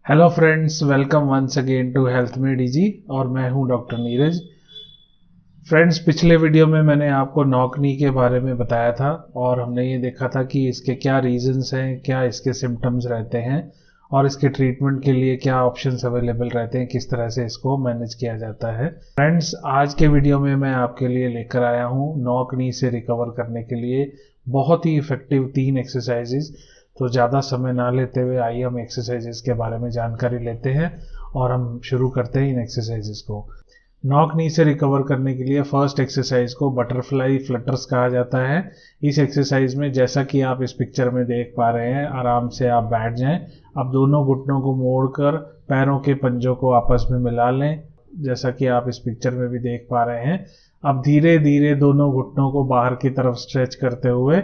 Hello friends, welcome once again to health made easy और मैं हूं डॉक्टर नीरज। फ्रेंड्स, पिछले वीडियो में मैंने आपको नॉक नी के बारे में बताया था और हमने ये देखा था कि इसके क्या रीजंस हैं, क्या इसके सिम्टम्स रहते हैं और इसके ट्रीटमेंट के लिए क्या ऑप्शंस अवेलेबल रहते हैं, किस तरह से इसको मैनेज किया जाता है। फ्रेंड्स, आज के वीडियो में मैं आपके लिए लेकर आया हूँ नॉक नी से रिकवर करने के लिए बहुत ही इफेक्टिव 3 एक्सरसाइजेज। तो ज़्यादा समय ना लेते हुए आइए हम एक्सरसाइजेस के बारे में जानकारी लेते हैं और हम शुरू करते हैं इन एक्सरसाइजेस को। नॉक नी से रिकवर करने के लिए फर्स्ट एक्सरसाइज को बटरफ्लाई फ्लटर्स कहा जाता है। इस एक्सरसाइज में जैसा कि आप इस पिक्चर में देख पा रहे हैं, आराम से आप बैठ जाएं। अब दोनों घुटनों को मोड़कर पैरों के पंजों को आपस में मिला लें, जैसा कि आप इस पिक्चर में भी देख पा रहे हैं। अब धीरे धीरे दोनों घुटनों को बाहर की तरफ स्ट्रेच करते हुए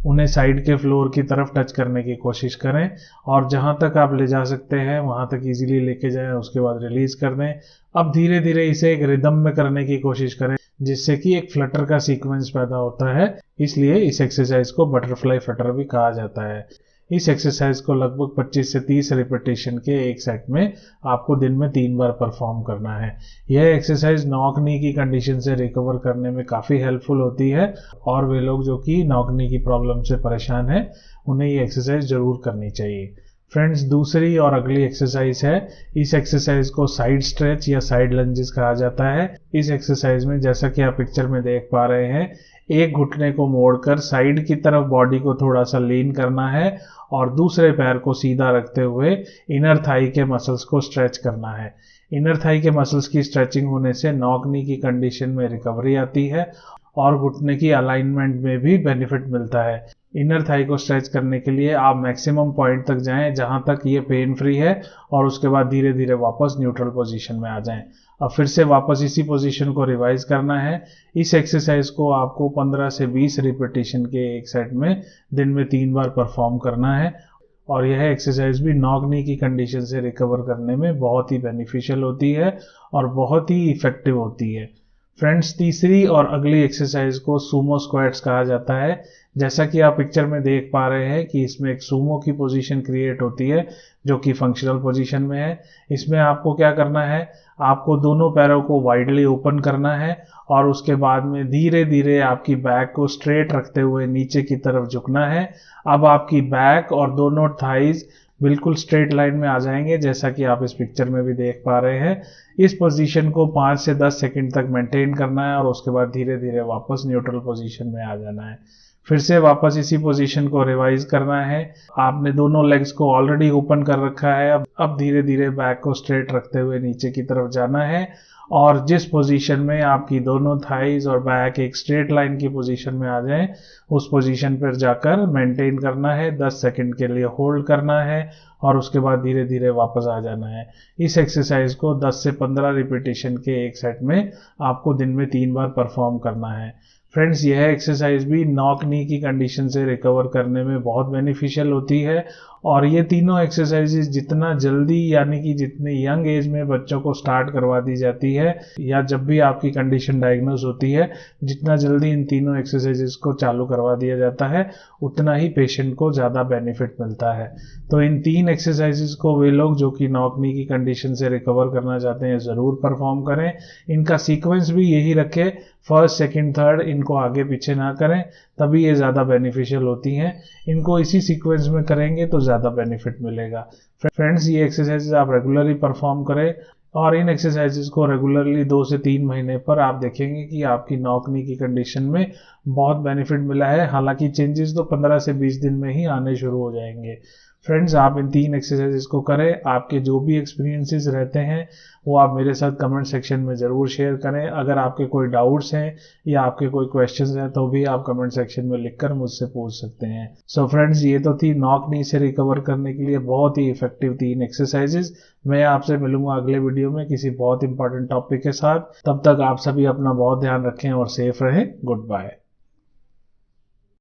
उन्हें साइड के फ्लोर की तरफ टच करने की कोशिश करें और जहां तक आप ले जा सकते हैं वहां तक इजीली लेके जाएं, उसके बाद रिलीज कर दें। अब धीरे धीरे इसे एक रिदम में करने की कोशिश करें जिससे कि एक फ्लटर का सीक्वेंस पैदा होता है, इसलिए इस एक्सरसाइज को बटरफ्लाई फ्लटर भी कहा जाता है। इस एक्सरसाइज को लगभग 25 से 30 रिपीटेशन के एक सेट में आपको दिन में 3 बार परफॉर्म करना है। यह एक्सरसाइज नॉक नी की कंडीशन से रिकवर करने में काफ़ी हेल्पफुल होती है और वे लोग जो कि नॉक नी की प्रॉब्लम से परेशान हैं उन्हें ये एक्सरसाइज जरूर करनी चाहिए। फ्रेंड्स, दूसरी और अगली एक्सरसाइज है, इस एक्सरसाइज को साइड स्ट्रेच या साइड लंजेस कहा जाता है। इस एक्सरसाइज में जैसा कि आप पिक्चर में देख पा रहे हैं, एक घुटने को मोड़कर साइड की तरफ बॉडी को थोड़ा सा लीन करना है और दूसरे पैर को सीधा रखते हुए इनर थाई के मसल्स को स्ट्रेच करना है। इनर थाई के मसल्स की स्ट्रेचिंग होने से नॉक नी की कंडीशन में रिकवरी आती है और घुटने की अलाइनमेंट में भी बेनिफिट मिलता है। इनर थाई को स्ट्रेच करने के लिए आप मैक्सिमम पॉइंट तक जाएं जहां तक ये पेन फ्री है और उसके बाद धीरे धीरे वापस न्यूट्रल पोजीशन में आ जाएं। अब फिर से वापस इसी पोजीशन को रिवाइज करना है। इस एक्सरसाइज को आपको 15 से 20 रिपीटेशन के एक सेट में दिन में 3 बार परफॉर्म करना है और यह एक्सरसाइज भी नॉक नी की कंडीशन से रिकवर करने में बहुत ही बेनिफिशियल होती है और बहुत ही इफेक्टिव होती है। फ्रेंड्स, तीसरी और अगली एक्सरसाइज को सूमो स्क्वाट्स कहा जाता है। जैसा कि आप पिक्चर में देख पा रहे हैं कि इसमें एक सूमो की पोजीशन क्रिएट होती है जो कि फंक्शनल पोजीशन में है। इसमें आपको क्या करना है, आपको दोनों पैरों को वाइडली ओपन करना है और उसके बाद में धीरे धीरे आपकी बैक को स्ट्रेट रखते हुए नीचे की तरफ झुकना है। अब आपकी बैक और दोनों थाइज बिल्कुल स्ट्रेट लाइन में आ जाएंगे, जैसा कि आप इस पिक्चर में भी देख पा रहे हैं। इस पोजीशन को 5 से 10 सेकंड तक मेंटेन करना है और उसके बाद धीरे धीरे वापस न्यूट्रल पोजीशन में आ जाना है। फिर से वापस इसी पोजीशन को रिवाइज करना है। आपने दोनों लेग्स को ऑलरेडी ओपन कर रखा है। अब धीरे धीरे बैक को स्ट्रेट रखते हुए नीचे की तरफ जाना है और जिस पोजीशन में आपकी दोनों थाइज और बैक एक स्ट्रेट लाइन की पोजीशन में आ जाएं, उस पोजीशन पर जाकर मेंटेन करना है। 10 सेकंड के लिए होल्ड करना है और उसके बाद धीरे धीरे वापस आ जाना है। इस एक्सरसाइज को 10 से 15 रिपीटेशन के एक सेट में आपको दिन में 3 बार परफॉर्म करना है। फ्रेंड्स, यह एक्सरसाइज भी नॉक नी की कंडीशन से रिकवर करने में बहुत बेनिफिशियल होती है और ये तीनों एक्सरसाइजेज जितना जल्दी, यानी कि जितने यंग एज में बच्चों को स्टार्ट करवा दी जाती है या जब भी आपकी कंडीशन डायग्नोज होती है, जितना जल्दी इन तीनों एक्सरसाइजेज को चालू करवा दिया जाता है उतना ही पेशेंट को ज़्यादा बेनिफिट मिलता है। तो इन 3 एक्सरसाइजेज को वे लोग जो कि नॉक नी की कंडीशन से रिकवर करना चाहते हैं ज़रूर परफॉर्म करें। इनका सीक्वेंस भी यही रखें, फर्स्ट, सेकंड, थर्ड, इनको आगे पीछे ना करें, तभी ये ज़्यादा बेनिफिशियल होती हैं। इनको इसी सीक्वेंस में करेंगे तो ज़्यादा बेनिफिट मिलेगा। फ्रेंड्स, ये एक्सरसाइजेज आप रेगुलरली परफॉर्म करें और इन एक्सरसाइजेज को रेगुलरली 2 से 3 महीने पर आप देखेंगे कि आपकी नॉक नी की कंडीशन में बहुत बेनिफिट मिला है। हालांकि चेंजेस तो 15 से 20 दिन में ही आने शुरू हो जाएंगे। फ्रेंड्स, आप इन 3 एक्सरसाइजेस को करें। आपके जो भी एक्सपीरियंसेस रहते हैं वो आप मेरे साथ कमेंट सेक्शन में ज़रूर शेयर करें। अगर आपके कोई डाउट्स हैं या आपके कोई क्वेश्चंस हैं तो भी आप कमेंट सेक्शन में लिखकर मुझसे पूछ सकते हैं। सो फ्रेंड्स, ये तो थी नॉक नी से रिकवर करने के लिए बहुत ही इफेक्टिव 3 एक्सरसाइजेज। मैं आपसे मिलूंगा अगले वीडियो में किसी बहुत इंपॉर्टेंट टॉपिक के साथ। तब तक आप सभी अपना बहुत ध्यान रखें और सेफ रहें। Good bye.